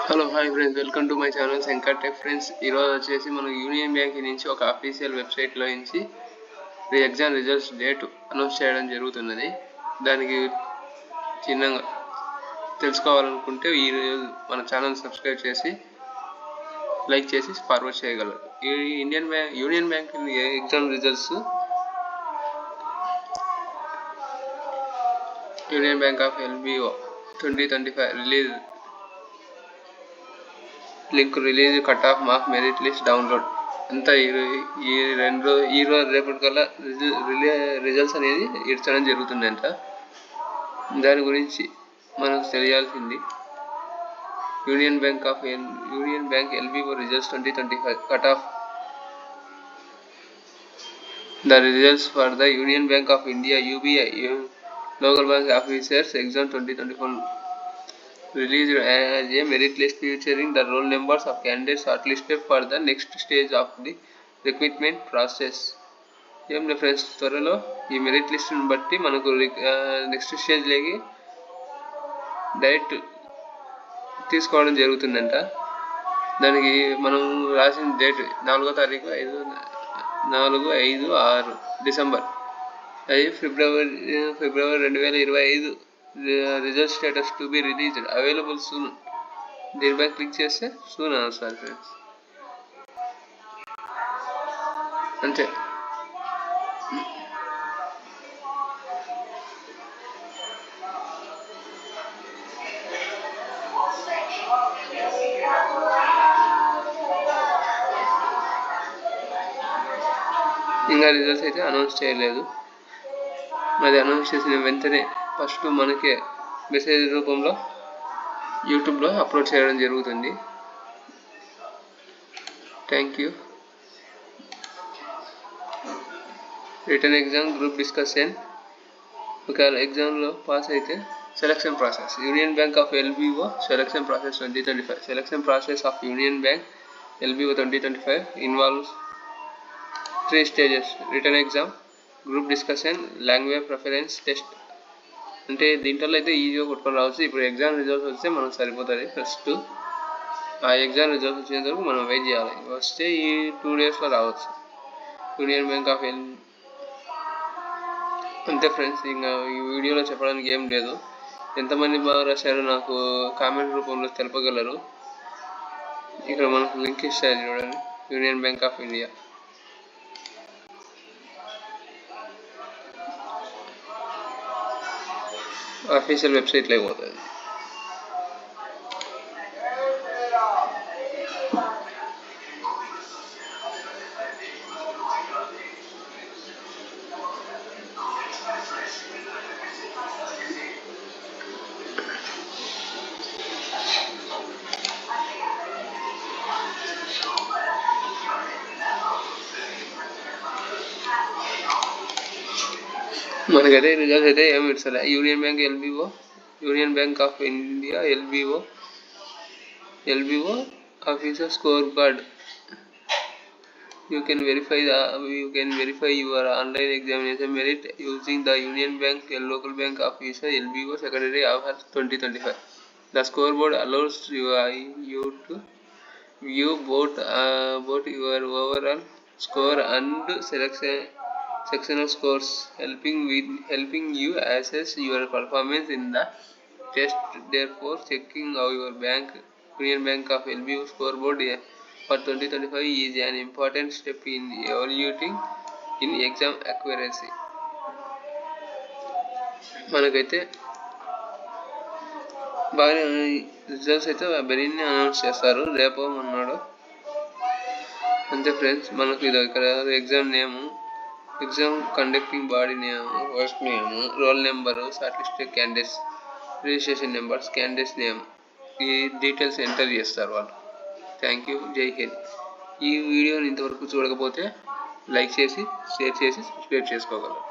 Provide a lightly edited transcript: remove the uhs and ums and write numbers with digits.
Hello hi friends, welcome to my channel Shankar tech. Friends, ఈరోజు వచ్చేసి మనం యూనియన్ బ్యాంక్ నుంచి ఒక అఫీషియల్ వెబ్సైట్లో నుంచి ఎగ్జామ్ రిజల్ట్స్ డేట్ అనౌన్స్ చేయడం జరుగుతున్నది. దానికి చిన్నగా తెలుసుకోవాలనుకుంటే ఈరోజు మన ఛానల్ సబ్స్క్రైబ్ చేసి లైక్ చేసి ఫార్వర్డ్ చేయగలరు. ఈ union bank exam results union Bank of LBO 2025 link release, cut off mark, merit list download అంతా ఈ రోజు రేపటి కల్లా రిజల్ట్స్ అనేది ఇచ్చడం జరుగుతుందంట. దాని గురించి మనకు తెలియాల్సింది Union Bank LBO results 2025 cut off. The results for the Union Bank of India UBI local bank officers exam 2024 released as a merit list featuring the roll numbers of candidates shortlisted for the next stage of the recruitment process. ఏం friends, త్వరలో ఈ merit లిస్ట్ని బట్టి మనకు next స్టేజ్లోకి direct తీసుకోవడం జరుగుతుందంట. దానికి మనం రాసిన డేట్ 4వ తారీఖు 4-5-6 డిసెంబర్, అది ఫిబ్రవరి 2025 result status to be released available soon. దీనిపై క్లిక్ చేస్తే సూన్ వస్తుంది ఫ్రెండ్స్, అంతే. ఇంకా రిజల్ట్స్ అయితే అనౌన్స్ చేయలేదు. అది అనౌన్స్ చేసిన వెంటనే ఫస్ట్ మనకే మెసేజ్ రూపంలో యూట్యూబ్లో అప్లోడ్ చేయడం జరుగుతుంది. Thank you. Return exam group discussion. ఒకవేళ ఎగ్జామ్లో పాస్ అయితే selection process. Union Bank of LBO selection process 2025. Selection process of union Bank LBO 2025 involves 3 stages: return exam, group discussion, language preference test. అంటే దీంట్లో అయితే ఈజీగా కొట్టుకొని రావచ్చు. ఇప్పుడు ఎగ్జామ్ రిజల్ట్స్ వస్తే మనకు సరిపోతుంది. ఫస్ట్ ఆ ఎగ్జామ్ రిజల్ట్స్ వచ్చేంత వరకు మనం వెయిట్ చేయాలి. వస్తే ఈ 2 daysలో రావచ్చు. యూనియన్ బ్యాంక్ ఆఫ్ అంతే ఫ్రెండ్స్, ఇంకా ఈ వీడియోలో చెప్పడానికి ఏం లేదు. ఎంతమంది బాగా రాశారో నాకు కామెంట్ రూపంలో తెలపగలరు. ఇక్కడ మనకు లింక్ ఇస్తారు చూడండి, Union Bank of India official వెబ్సైట్లో పోతుంది. మనకైతే రిజల్ట్స్ అయితే ఏమి ఇస్తలే. Union Bank LBO, Union Bank of India LBO officer score card. You can verify your online examination merit using the Union Bank local bank officer LBO Secretary August 2025. The scoreboard allows you to view both your overall score and sectional scores, helping you assess your performance in the test. Therefore, checking how your Union Bank of LBO scoreboard for 2025 is an important step in evaluating in exam accuracy. మనకైతే బాగానే results అయితే బెరీని announce చేస్తారు రేపో మొన్నాడు. అంతే friends, మనకు ఇది ఇక్కడ exam name, exam conducting body name, host name, roll number, short list candidates, registration numbers, candidates name, ఈ డీటెయిల్స్ ఎంటర్ చేస్తారు వాళ్ళు. Thank you. జై హింద్. ఈ వీడియోని ఇంతవరకు చూడకపోతే లైక్ చేసి, షేర్ చేసి, సబ్స్క్రైబ్ చేసుకోగలరు.